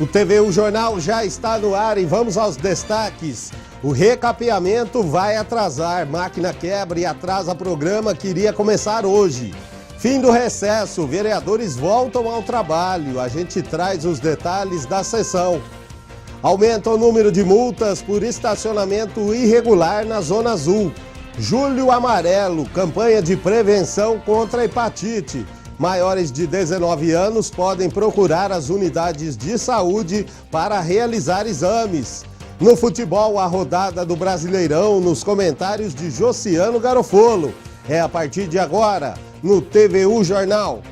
O TVU Jornal já está no ar e vamos aos destaques. O recapeamento vai atrasar. Máquina quebra e atrasa programa que iria começar hoje. Fim do recesso, vereadores voltam ao trabalho. A gente traz os detalhes da sessão. Aumenta o número de multas por estacionamento irregular na Zona Azul. Julho Amarelo, campanha de prevenção contra a hepatite. Maiores de 19 anos podem procurar as unidades de saúde para realizar exames. No futebol, a rodada do Brasileirão, nos comentários de Josiano Garofolo. É a partir de agora, no TVU Jornal.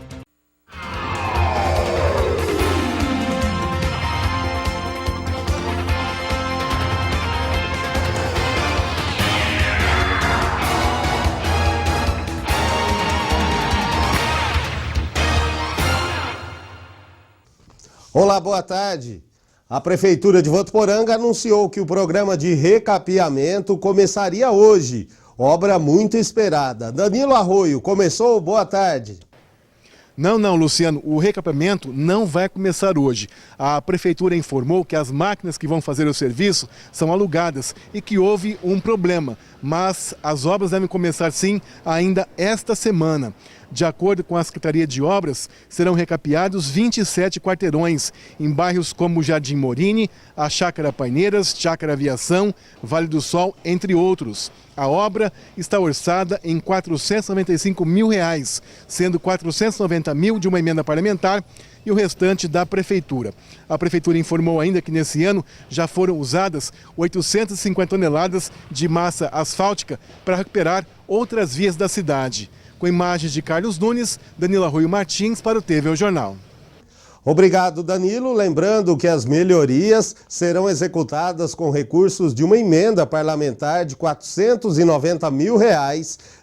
Olá, boa tarde. A Prefeitura de Votuporanga anunciou que o programa de recapeamento começaria hoje. Obra muito esperada. Danilo Arroio, começou? Boa tarde. Não, Luciano, o recapeamento não vai começar hoje. A Prefeitura informou que as máquinas que vão fazer o serviço são alugadas e que houve um problema, mas as obras devem começar sim ainda esta semana. De acordo com a Secretaria de Obras, serão recapeados 27 quarteirões em bairros como Jardim Morini, a Chácara Paineiras, Chácara Aviação, Vale do Sol, entre outros. A obra está orçada em R$ 495 mil, sendo 490 mil de uma emenda parlamentar e o restante da Prefeitura. A Prefeitura informou ainda que nesse ano já foram usadas 850 toneladas de massa asfáltica para recuperar outras vias da cidade. Com imagens de Carlos Nunes, Danilo Arroio Martins para o TVU Jornal. Obrigado, Danilo. Lembrando que as melhorias serão executadas com recursos de uma emenda parlamentar de R$ 490 mil,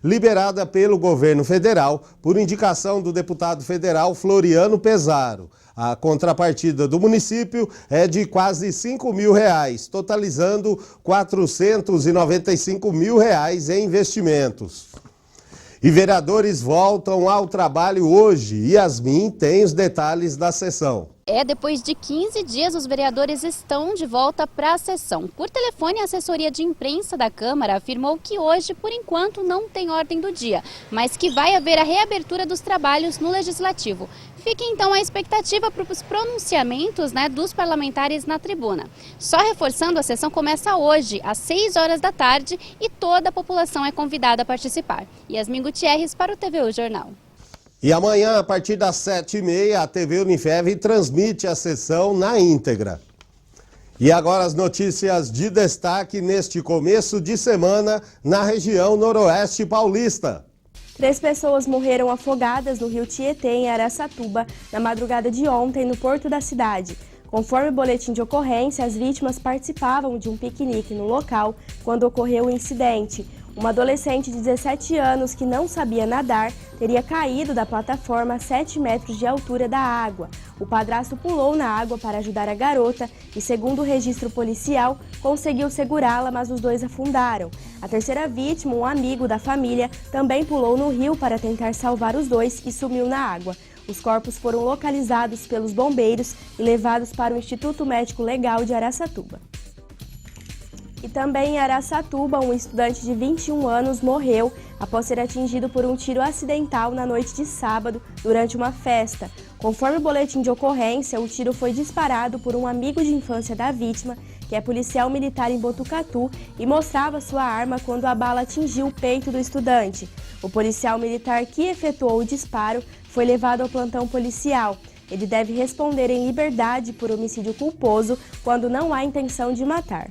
liberada pelo governo federal, por indicação do deputado federal Floriano Pesaro. A contrapartida do município é de quase R$ 5 mil, totalizando R$ 495 mil em investimentos. E vereadores voltam ao trabalho hoje. Yasmin tem os detalhes da sessão. Depois de 15 dias, os vereadores estão de volta para a sessão. Por telefone, a assessoria de imprensa da Câmara afirmou que hoje, por enquanto, não tem ordem do dia, mas que vai haver a reabertura dos trabalhos no Legislativo. Fique então a expectativa para os pronunciamentos dos parlamentares na tribuna. Só reforçando, a sessão começa hoje, às 6 horas da tarde, e toda a população é convidada a participar. Yasmin Gutierrez para o TVU Jornal. E amanhã, a partir das 7h30, a TV Unifev transmite a sessão na íntegra. E agora as notícias de destaque neste começo de semana na região noroeste paulista. 3 pessoas morreram afogadas no rio Tietê, em Araçatuba, na madrugada de ontem, no porto da cidade. Conforme o boletim de ocorrência, as vítimas participavam de um piquenique no local quando ocorreu o incidente. Uma adolescente de 17 anos que não sabia nadar teria caído da plataforma a 7 metros de altura da água. O padrasto pulou na água para ajudar a garota e, segundo o registro policial, conseguiu segurá-la, mas os dois afundaram. A terceira vítima, um amigo da família, também pulou no rio para tentar salvar os dois e sumiu na água. Os corpos foram localizados pelos bombeiros e levados para o Instituto Médico Legal de Araçatuba. E também em Araçatuba, um estudante de 21 anos morreu após ser atingido por um tiro acidental na noite de sábado durante uma festa. Conforme o boletim de ocorrência, o tiro foi disparado por um amigo de infância da vítima, que é policial militar em Botucatu, e mostrava sua arma quando a bala atingiu o peito do estudante. O policial militar que efetuou o disparo foi levado ao plantão policial. Ele deve responder em liberdade por homicídio culposo quando não há intenção de matar.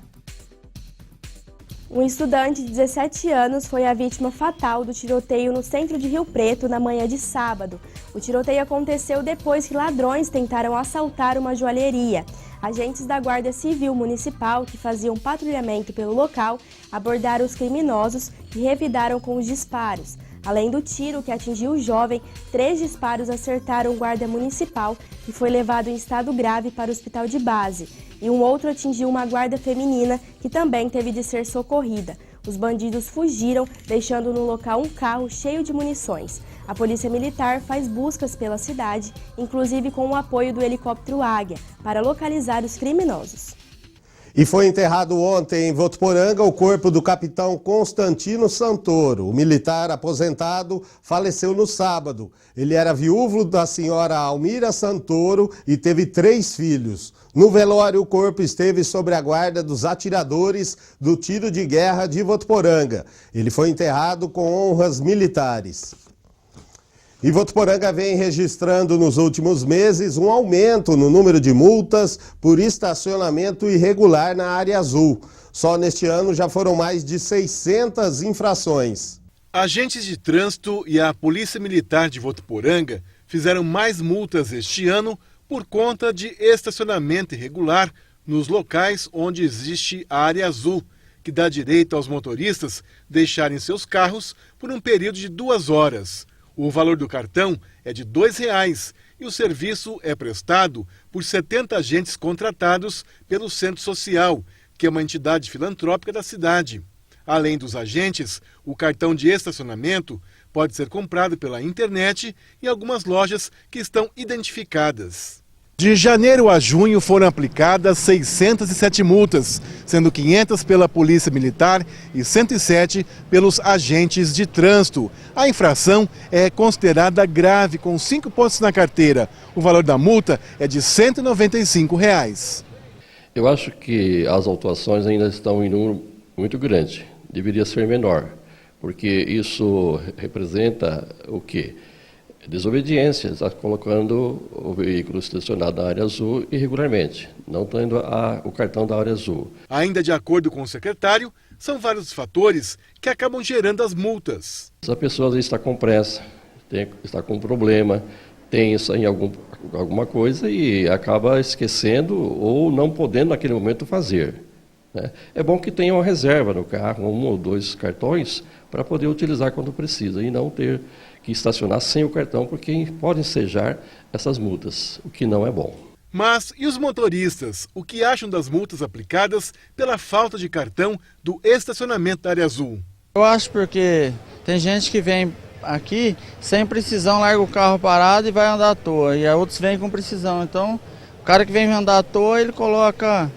Um estudante de 17 anos foi a vítima fatal do tiroteio no centro de Rio Preto na manhã de sábado. O tiroteio aconteceu depois que ladrões tentaram assaltar uma joalheria. Agentes da Guarda Civil Municipal, que faziam patrulhamento pelo local, abordaram os criminosos e revidaram com os disparos. Além do tiro que atingiu o jovem, 3 disparos acertaram o guarda municipal, que foi levado em estado grave para o hospital de base. E um outro atingiu uma guarda feminina, que também teve de ser socorrida. Os bandidos fugiram, deixando no local um carro cheio de munições. A Polícia Militar faz buscas pela cidade, inclusive com o apoio do helicóptero Águia, para localizar os criminosos. E foi enterrado ontem em Votuporanga o corpo do capitão Constantino Santoro. O militar aposentado faleceu no sábado. Ele era viúvo da senhora Almira Santoro e teve 3 filhos. No velório, o corpo esteve sob a guarda dos atiradores do tiro de guerra de Votuporanga. Ele foi enterrado com honras militares. E Votuporanga vem registrando nos últimos meses um aumento no número de multas por estacionamento irregular na área azul. Só neste ano já foram mais de 600 infrações. Agentes de trânsito e a Polícia Militar de Votuporanga fizeram mais multas este ano por conta de estacionamento irregular nos locais onde existe a área azul, que dá direito aos motoristas deixarem seus carros por um período de 2 horas. O valor do cartão é de R$ 2,00 e o serviço é prestado por 70 agentes contratados pelo Centro Social, que é uma entidade filantrópica da cidade. Além dos agentes, o cartão de estacionamento pode ser comprado pela internet em algumas lojas que estão identificadas. De janeiro a junho foram aplicadas 607 multas, sendo 500 pela Polícia Militar e 107 pelos agentes de trânsito. A infração é considerada grave, com 5 pontos na carteira. O valor da multa é de R$ 195. Eu acho que as autuações ainda estão em número muito grande. Deveria ser menor, porque isso representa o quê? Desobediência, está colocando o veículo estacionado na área azul irregularmente, não tendo o cartão da área azul. Ainda de acordo com o secretário, são vários fatores que acabam gerando as multas. Essa pessoa às vezes está com pressa, está com um problema, tem isso em alguma coisa e acaba esquecendo ou não podendo naquele momento fazer. Né? É bom que tenha uma reserva no carro, 1 ou 2 cartões, para poder utilizar quando precisa e não ter que estacionar sem o cartão, porque pode ensejar essas multas, o que não é bom. Mas e os motoristas? O que acham das multas aplicadas pela falta de cartão do estacionamento da área azul? Eu acho porque tem gente que vem aqui sem precisão, larga o carro parado e vai andar à toa, e outros vêm com precisão. Então, o cara que vem andar à toa, ele coloca,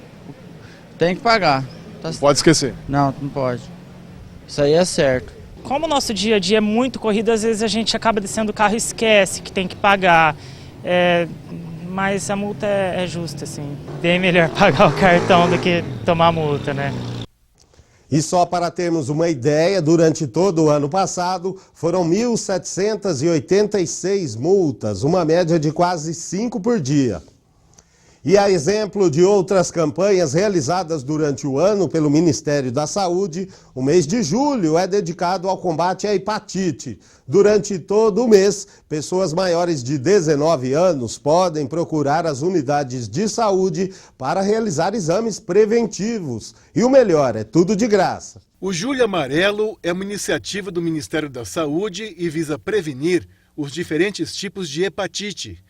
tem que pagar. Não pode esquecer. Não pode. Isso aí é certo. Como o nosso dia a dia é muito corrido, às vezes a gente acaba descendo o carro e esquece que tem que pagar. Mas a multa é justa, assim. Bem melhor pagar o cartão do que tomar multa, né? E só para termos uma ideia, durante todo o ano passado, foram 1.786 multas, uma média de quase 5 por dia. E a exemplo de outras campanhas realizadas durante o ano pelo Ministério da Saúde, o mês de julho é dedicado ao combate à hepatite. Durante todo o mês, pessoas maiores de 19 anos podem procurar as unidades de saúde para realizar exames preventivos. E o melhor, é tudo de graça. O Julho Amarelo é uma iniciativa do Ministério da Saúde e visa prevenir os diferentes tipos de hepatite.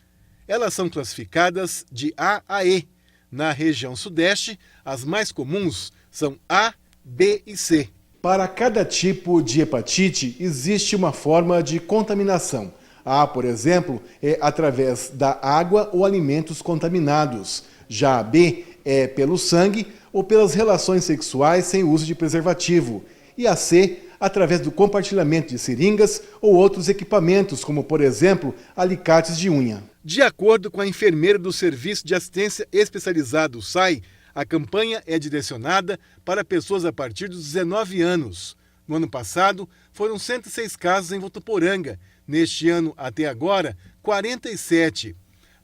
Elas são classificadas de A a E. Na região sudeste, as mais comuns são A, B e C. Para cada tipo de hepatite, existe uma forma de contaminação. A, por exemplo, é através da água ou alimentos contaminados. Já a B é pelo sangue ou pelas relações sexuais sem uso de preservativo. E a C, através do compartilhamento de seringas ou outros equipamentos, como, por exemplo, alicates de unha. De acordo com a enfermeira do Serviço de Assistência Especializado, SAI, a campanha é direcionada para pessoas a partir dos 19 anos. No ano passado, foram 106 casos em Votuporanga. Neste ano, até agora, 47.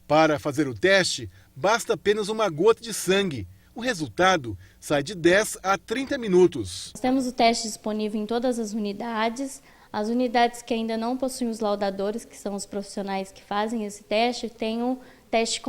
Para fazer o teste, basta apenas uma gota de sangue. O resultado sai de 10 a 30 minutos. Nós temos o teste disponível em todas as unidades. As unidades que ainda não possuem os laudadores, que são os profissionais que fazem esse teste, têm um teste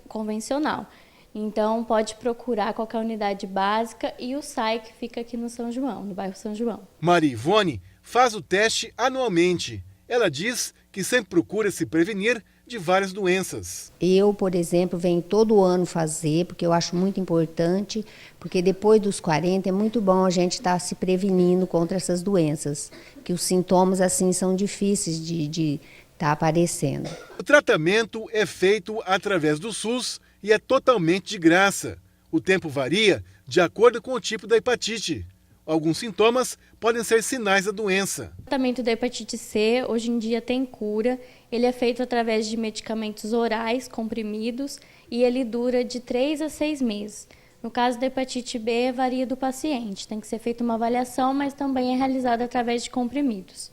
convencional. Então, pode procurar qualquer unidade básica e o SAI, que fica aqui no São João, no bairro São João. Maria Ivone faz o teste anualmente. Ela diz que sempre procura se prevenir de várias doenças. Eu, por exemplo, venho todo ano fazer, porque eu acho muito importante, porque depois dos 40 é muito bom a gente estar se prevenindo contra essas doenças, que os sintomas assim são difíceis de estar aparecendo. O tratamento é feito através do SUS e é totalmente de graça. O tempo varia de acordo com o tipo da hepatite. Alguns sintomas podem ser sinais da doença. O tratamento da hepatite C hoje em dia tem cura. Ele é feito através de medicamentos orais, comprimidos, e ele dura de 3 a 6 meses. No caso da hepatite B, varia do paciente. Tem que ser feita uma avaliação, mas também é realizada através de comprimidos.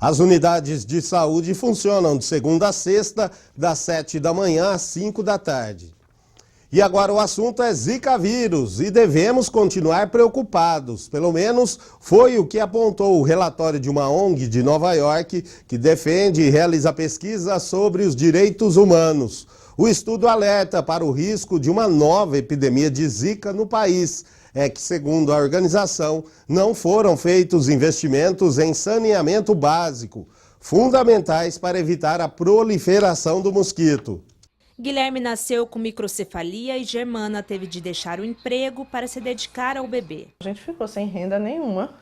As unidades de saúde funcionam de segunda a sexta, das 7 da manhã às 5 da tarde. E agora o assunto é Zika vírus e devemos continuar preocupados. Pelo menos foi o que apontou o relatório de uma ONG de Nova York que defende e realiza pesquisa sobre os direitos humanos. O estudo alerta para o risco de uma nova epidemia de Zika no país. É que, segundo a organização, não foram feitos investimentos em saneamento básico, fundamentais para evitar a proliferação do mosquito. Guilherme nasceu com microcefalia e Germana teve de deixar o emprego para se dedicar ao bebê. A gente ficou sem renda nenhuma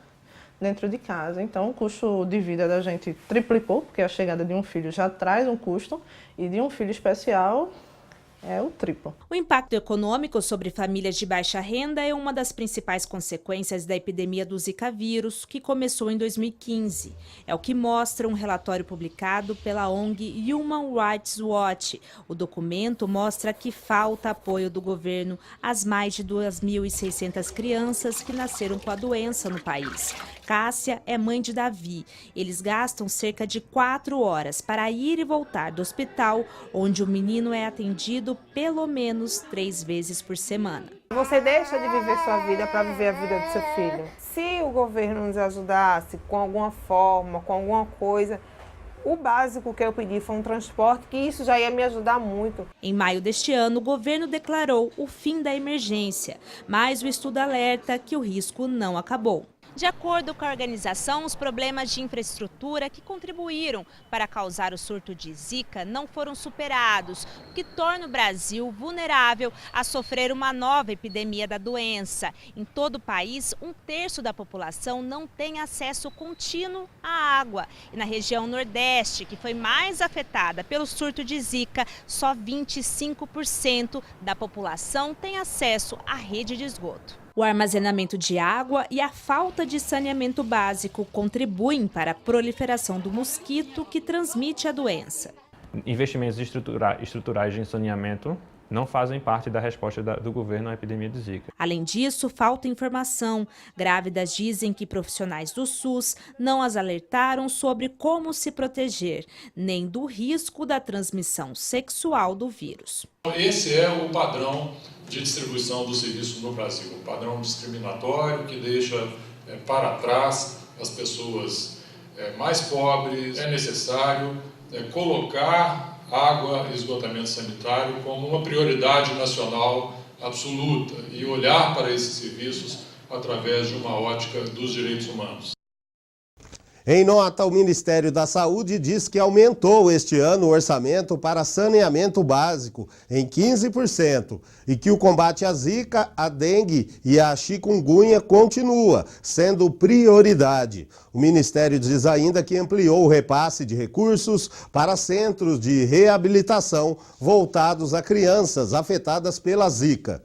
dentro de casa, então o custo de vida da gente triplicou, porque a chegada de um filho já traz um custo e de um filho especial é o triplo. O impacto econômico sobre famílias de baixa renda é uma das principais consequências da epidemia do Zika vírus, que começou em 2015. É o que mostra um relatório publicado pela ONG Human Rights Watch. O documento mostra que falta apoio do governo às mais de 2.600 crianças que nasceram com a doença no país. Cássia é mãe de Davi. Eles gastam cerca de 4 horas para ir e voltar do hospital, onde o menino é atendido pelo menos 3 vezes por semana. Você deixa de viver sua vida para viver a vida do seu filho. Se o governo nos ajudasse com alguma forma, com alguma coisa, o básico que eu pedi foi um transporte, que isso já ia me ajudar muito. Em maio deste ano, o governo declarou o fim da emergência, mas o estudo alerta que o risco não acabou. De acordo com a organização, os problemas de infraestrutura que contribuíram para causar o surto de Zika não foram superados, o que torna o Brasil vulnerável a sofrer uma nova epidemia da doença. Em todo o país, 1/3 da população não tem acesso contínuo à água. E na região Nordeste, que foi mais afetada pelo surto de Zika, só 25% da população tem acesso à rede de esgoto. O armazenamento de água e a falta de saneamento básico contribuem para a proliferação do mosquito que transmite a doença. Investimentos estruturais de saneamento não fazem parte da resposta do governo à epidemia de Zika. Além disso, falta informação. Grávidas dizem que profissionais do SUS não as alertaram sobre como se proteger, nem do risco da transmissão sexual do vírus. Esse é o padrão de distribuição do serviço no Brasil, um padrão discriminatório que deixa para trás as pessoas mais pobres. É necessário colocar água e esgotamento sanitário como uma prioridade nacional absoluta e olhar para esses serviços através de uma ótica dos direitos humanos. Em nota, o Ministério da Saúde diz que aumentou este ano o orçamento para saneamento básico em 15% e que o combate à Zika, à dengue e à chikungunya continua sendo prioridade. O Ministério diz ainda que ampliou o repasse de recursos para centros de reabilitação voltados a crianças afetadas pela Zika.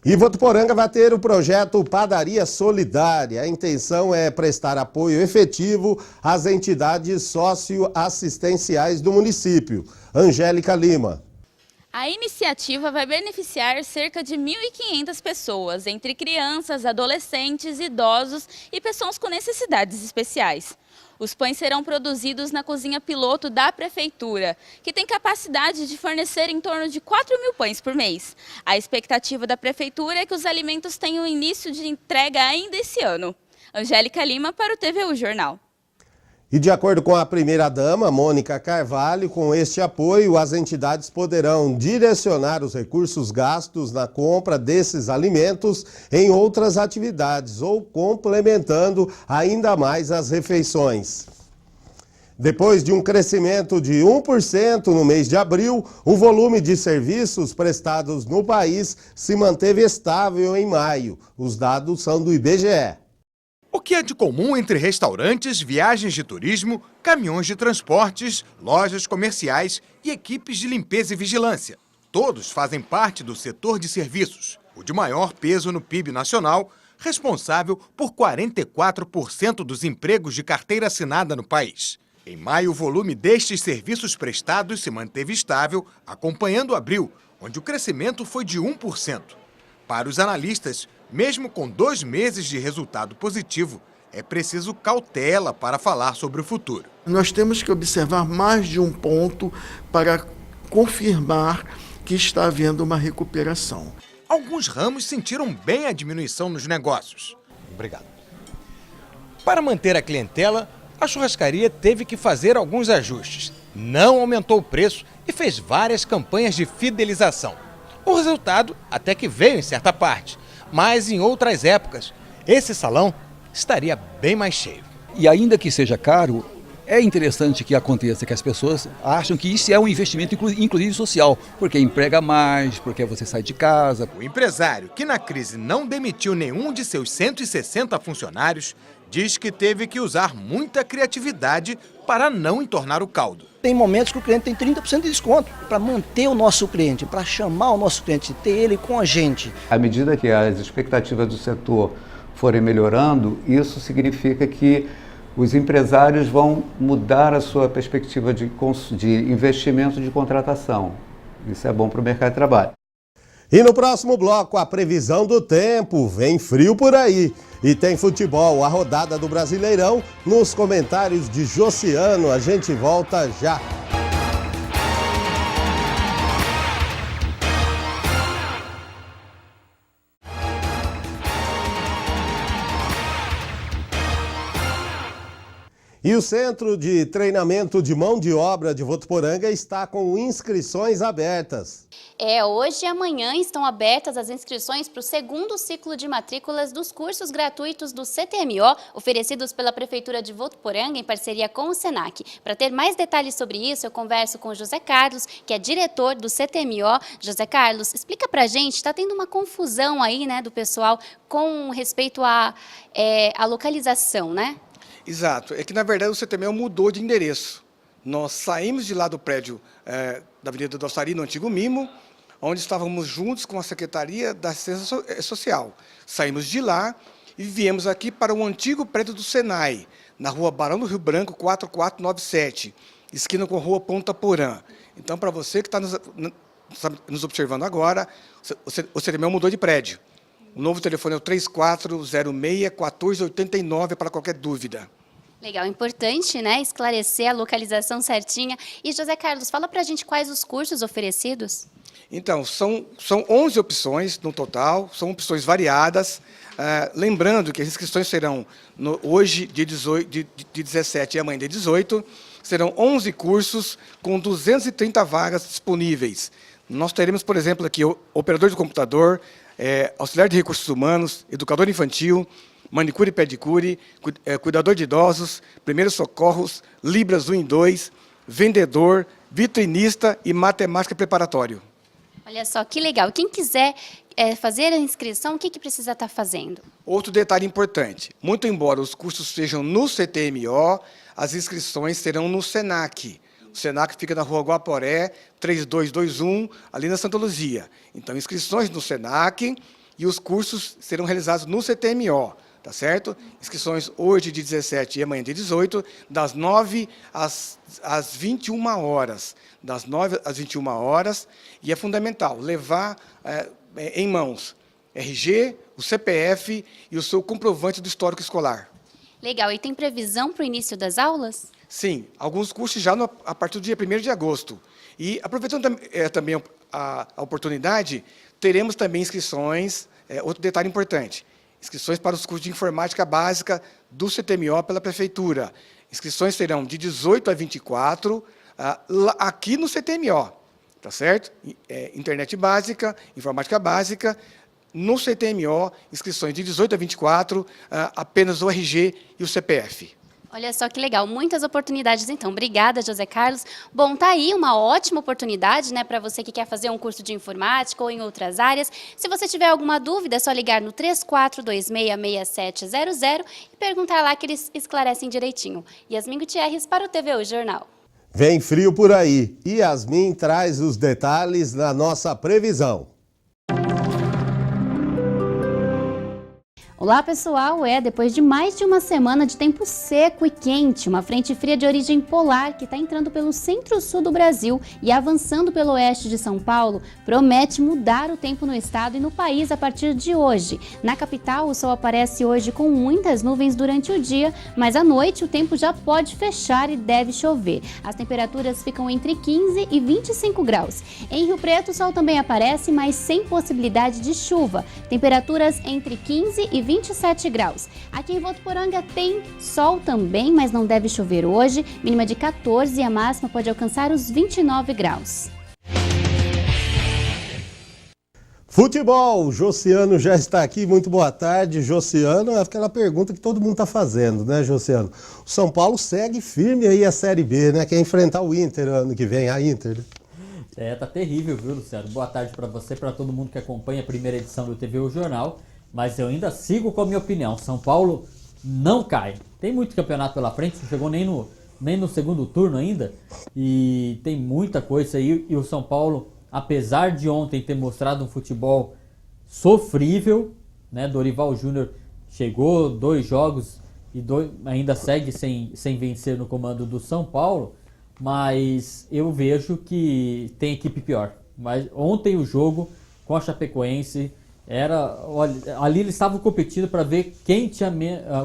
E Votuporanga vai ter o projeto Padaria Solidária. A intenção é prestar apoio efetivo às entidades socioassistenciais do município. Angélica Lima. A iniciativa vai beneficiar cerca de 1.500 pessoas, entre crianças, adolescentes, idosos e pessoas com necessidades especiais. Os pães serão produzidos na cozinha piloto da Prefeitura, que tem capacidade de fornecer em torno de 4.000 pães por mês. A expectativa da Prefeitura é que os alimentos tenham início de entrega ainda esse ano. Angélica Lima para o TVU Jornal. E de acordo com a primeira-dama, Mônica Carvalho, com este apoio, as entidades poderão direcionar os recursos gastos na compra desses alimentos em outras atividades ou complementando ainda mais as refeições. Depois de um crescimento de 1% no mês de abril, o volume de serviços prestados no país se manteve estável em maio. Os dados são do IBGE. O que é de comum entre restaurantes, viagens de turismo, caminhões de transportes, lojas comerciais e equipes de limpeza e vigilância? Todos fazem parte do setor de serviços, o de maior peso no PIB nacional, responsável por 44% dos empregos de carteira assinada no país. Em maio, o volume destes serviços prestados se manteve estável, acompanhando abril, onde o crescimento foi de 1%. Para os analistas, mesmo com 2 meses de resultado positivo, é preciso cautela para falar sobre o futuro. Nós temos que observar mais de um ponto para confirmar que está havendo uma recuperação. Alguns ramos sentiram bem a diminuição nos negócios. Obrigado. Para manter a clientela, a churrascaria teve que fazer alguns ajustes. Não aumentou o preço e fez várias campanhas de fidelização. O resultado até que veio em certa parte, mas em outras épocas, esse salão estaria bem mais cheio. E ainda que seja caro, é interessante que aconteça, que as pessoas acham que isso é um investimento inclusive social, porque emprega mais, porque você sai de casa. O empresário, que na crise não demitiu nenhum de seus 160 funcionários, diz que teve que usar muita criatividade para não entornar o caldo. Tem momentos que o cliente tem 30% de desconto para manter o nosso cliente, para chamar o nosso cliente, ter ele com a gente. À medida que as expectativas do setor forem melhorando, isso significa que os empresários vão mudar a sua perspectiva de investimento de contratação. Isso é bom para o mercado de trabalho. E no próximo bloco, a previsão do tempo. Vem frio por aí. E tem futebol, a rodada do Brasileirão, nos comentários de Josiano. A gente volta já. E o Centro de Treinamento de Mão de Obra de Votuporanga está com inscrições abertas. Hoje e amanhã estão abertas as inscrições para o segundo ciclo de matrículas dos cursos gratuitos do CTMO, oferecidos pela Prefeitura de Votuporanga em parceria com o SENAC. Para ter mais detalhes sobre isso, eu converso com o José Carlos, que é diretor do CTMO. José Carlos, explica para a gente, está tendo uma confusão aí, né, do pessoal com respeito à localização, né? Exato. É que, na verdade, o CTMO mudou de endereço. Nós saímos de lá do prédio da Avenida do Açari, no antigo Mimo, onde estávamos juntos com a Secretaria da Assistência Social. Saímos de lá e viemos aqui para o antigo prédio do Senai, na Rua Barão do Rio Branco, 4497, esquina com a Rua Ponta Porã. Então, para você que está nos observando agora, o CTMO mudou de prédio. O novo telefone é o 3406-1489 para qualquer dúvida. Legal, importante, né, esclarecer a localização certinha. E, José Carlos, fala pra gente quais os cursos oferecidos. Então, são 11 opções no total, são opções variadas. Lembrando que as inscrições serão hoje, dia 17 e amanhã, dia 18, serão 11 cursos com 230 vagas disponíveis. Nós teremos, por exemplo, aqui operador de computador, auxiliar de recursos humanos, educador infantil, manicure e pedicure, cuidador de idosos, primeiros socorros, Libras 1 e 2, vendedor, vitrinista e matemática preparatório. Olha só, que legal. Quem quiser fazer a inscrição, o que precisa estar fazendo? Outro detalhe importante, muito embora os cursos sejam no CTMO, as inscrições serão no SENAC. O SENAC fica na Rua Guaporé, 3221, ali na Santa Luzia. Então, inscrições no SENAC e os cursos serão realizados no CTMO, tá certo? Inscrições hoje, de 17 e amanhã, de 18, das 9 às 21 horas. Das 9 às 21 horas, e é fundamental levar em mãos RG, o CPF e o seu comprovante do histórico escolar. Legal. E tem previsão para o início das aulas? Sim, alguns cursos já a partir do dia 1º de agosto. E aproveitando também a oportunidade, teremos também inscrições, outro detalhe importante, inscrições para os cursos de informática básica do CTMO pela Prefeitura. Inscrições serão de 18 a 24, aqui no CTMO, tá certo? Internet básica, informática básica, no CTMO, inscrições de 18 a 24, apenas o RG e o CPF. Olha só que legal, muitas oportunidades então. Obrigada, José Carlos. Bom, tá aí uma ótima oportunidade, né, para você que quer fazer um curso de informática ou em outras áreas. Se você tiver alguma dúvida, é só ligar no 34266700 e perguntar lá que eles esclarecem direitinho. Yasmin Gutierrez para o TVU Jornal. Vem frio por aí. Yasmin traz os detalhes na nossa previsão. Olá pessoal, depois de mais de uma semana de tempo seco e quente, uma frente fria de origem polar que está entrando pelo centro-sul do Brasil e avançando pelo oeste de São Paulo, promete mudar o tempo no estado e no país a partir de hoje. Na capital, o sol aparece hoje com muitas nuvens durante o dia, mas à noite o tempo já pode fechar e deve chover. As temperaturas ficam entre 15 e 25 graus. Em Rio Preto, o sol também aparece, mas sem possibilidade de chuva. Temperaturas entre 15 e 27 graus. Aqui em Votuporanga tem sol também, mas não deve chover hoje. Mínima de 14 e a máxima pode alcançar os 29 graus. Futebol, Josiano já está aqui, muito boa tarde. Josiano, é aquela pergunta que todo mundo está fazendo, né, Josiano? O São Paulo segue firme aí a Série B, né? Quer enfrentar o Inter ano que vem, a Inter, né? Tá terrível, viu, Luciano? Boa tarde para você, para todo mundo que acompanha a primeira edição do TVU Jornal. Mas eu ainda sigo com a minha opinião. São Paulo não cai. Tem muito campeonato pela frente, não chegou nem no segundo turno ainda. E tem muita coisa aí. E o São Paulo, apesar de ontem ter mostrado um futebol sofrível, né? Dorival Júnior chegou 2 jogos e ainda segue sem vencer no comando do São Paulo. Mas eu vejo que tem equipe pior. Mas ontem o jogo com a Chapecoense... olha, ali eles estavam competindo para ver quem tinha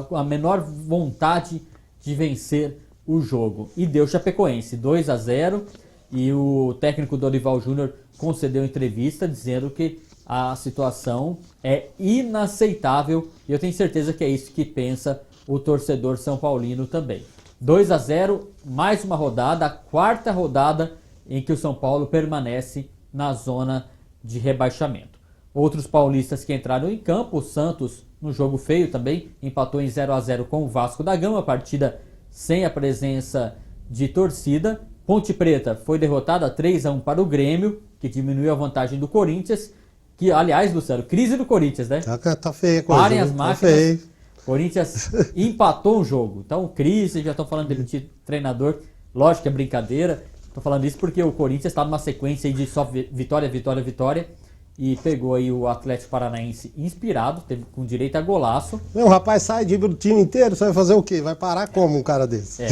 a menor vontade de vencer o jogo. E deu Chapecoense 2-0 e o técnico Dorival Júnior concedeu entrevista dizendo que a situação é inaceitável e eu tenho certeza que é isso que pensa o torcedor são paulino também. 2-0, mais uma rodada, a 4ª rodada em que o São Paulo permanece na zona de rebaixamento. Outros paulistas que entraram em campo, o Santos, no jogo feio também, empatou em 0-0 com o Vasco da Gama, partida sem a presença de torcida. Ponte Preta foi derrotada 3-1 para o Grêmio, que diminuiu a vantagem do Corinthians, que, aliás, Luciano, crise do Corinthians, né? Tá feia a coisa. Parem as máquinas. Tá, Corinthians empatou o jogo. Então, crise, já estão falando de demitir treinador. Lógico que é brincadeira. Estou falando isso porque o Corinthians está numa sequência aí de só vitória, vitória, vitória. E pegou aí o Atlético Paranaense inspirado, teve com direito a golaço. O rapaz sai de do time inteiro, você vai fazer o quê? Vai parar como um cara desse?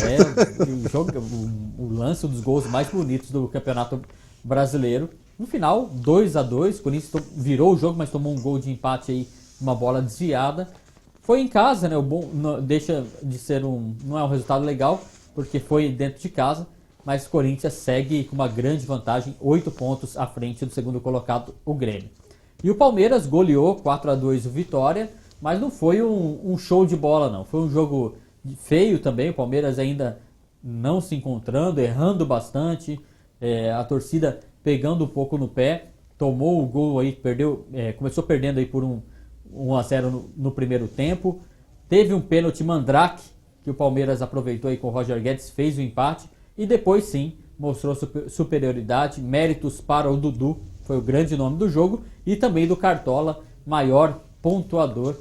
O lance dos gols mais bonitos do Campeonato Brasileiro. No final, 2-2, o Corinthians virou o jogo, mas tomou um gol de empate aí, uma bola desviada. Foi em casa, né? Deixa de ser não é um resultado legal, porque foi dentro de casa. Mas o Corinthians segue com uma grande vantagem, 8 pontos à frente do segundo colocado, o Grêmio. E o Palmeiras goleou 4-2 o Vitória, mas não foi um show de bola não. Foi um jogo feio também, o Palmeiras ainda não se encontrando, errando bastante, a torcida pegando um pouco no pé, tomou o gol aí, começou perdendo aí por 1-0 no primeiro tempo. Teve um pênalti Mandrake, que o Palmeiras aproveitou aí com o Roger Guedes, fez o empate. E depois sim, mostrou superioridade, méritos para o Dudu, foi o grande nome do jogo, e também do Cartola, maior pontuador,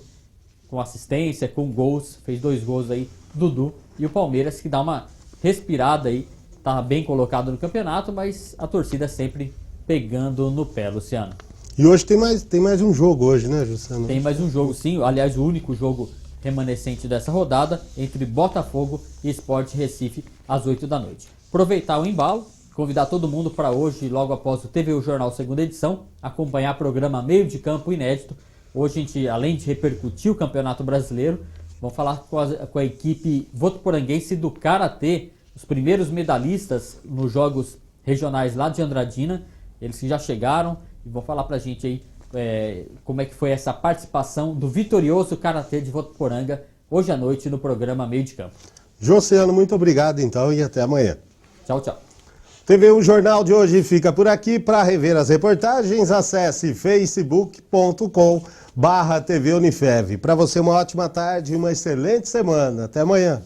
com assistência, com gols, fez 2 gols aí, Dudu, e o Palmeiras que dá uma respirada aí, tá bem colocado no campeonato, mas a torcida sempre pegando no pé, Luciano. E hoje tem mais um jogo hoje, né, Luciano? Tem mais um jogo sim, aliás o único jogo remanescente dessa rodada, entre Botafogo e Sport Recife, às 8 da noite. Aproveitar o embalo, convidar todo mundo para hoje, logo após o TVU Jornal segunda edição, acompanhar o programa Meio de Campo inédito. Hoje a gente, além de repercutir o Campeonato Brasileiro, vamos falar com a equipe votuporanguense do Karatê, os primeiros medalhistas nos jogos regionais lá de Andradina, eles que já chegaram e vão falar pra gente aí como é que foi essa participação do vitorioso Karatê de Votuporanga hoje à noite no programa Meio de Campo. Josiano, muito obrigado então e até amanhã. Tchau, tchau. TVU Jornal de hoje fica por aqui. Para rever as reportagens, acesse facebook.com/TV Unifev. Para você uma ótima tarde e uma excelente semana. Até amanhã.